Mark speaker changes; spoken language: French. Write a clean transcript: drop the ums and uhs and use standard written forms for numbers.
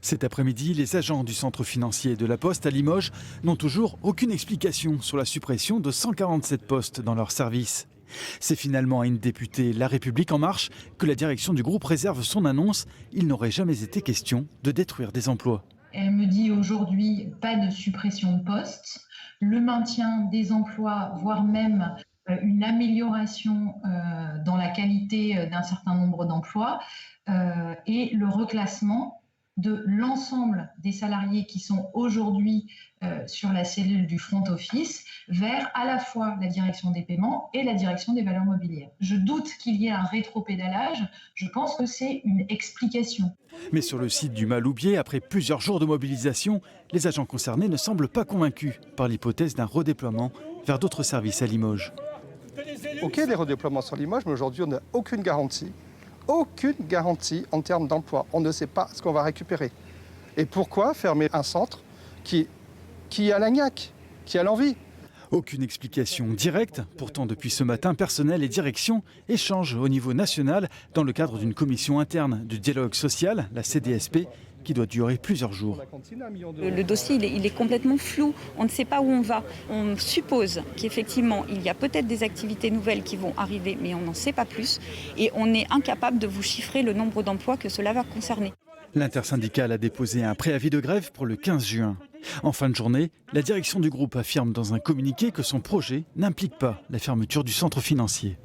Speaker 1: Cet après-midi, les agents du centre financier de la Poste à Limoges n'ont toujours aucune explication sur la suppression de 147 postes dans leur service. C'est finalement à une députée La République En Marche que la direction du groupe réserve son annonce. Il n'aurait jamais été question de détruire des emplois.
Speaker 2: Elle me dit aujourd'hui pas de suppression de postes, le maintien des emplois, voire même une amélioration dans la qualité d'un certain nombre d'emplois et le reclassement de l'ensemble des salariés qui sont aujourd'hui sur la cellule du front office vers à la fois la direction des paiements et la direction des valeurs mobilières. Je doute qu'il y ait un rétropédalage, je pense que c'est une explication.
Speaker 1: Mais sur le site du Maloubier, après plusieurs jours de mobilisation, les agents concernés ne semblent pas convaincus par l'hypothèse d'un redéploiement vers d'autres services à Limoges.
Speaker 3: Ok, des redéploiements sur Limoges, mais aujourd'hui on n'a aucune garantie en termes d'emploi. On ne sait pas ce qu'on va récupérer. Et pourquoi fermer un centre qui a la niaque, qui a l'envie?
Speaker 1: Aucune explication directe. Pourtant, depuis ce matin, personnel et direction échangent au niveau national dans le cadre d'une commission interne de dialogue social, la CDSP, qui doit durer plusieurs jours.
Speaker 4: Le dossier, il est complètement flou. On ne sait pas où on va. On suppose qu'effectivement, il y a peut-être des activités nouvelles qui vont arriver, mais on n'en sait pas plus. Et on est incapable de vous chiffrer le nombre d'emplois que cela va concerner.
Speaker 1: L'intersyndicale a déposé un préavis de grève pour le 15 juin. En fin de journée, la direction du groupe affirme dans un communiqué que son projet n'implique pas la fermeture du centre financier.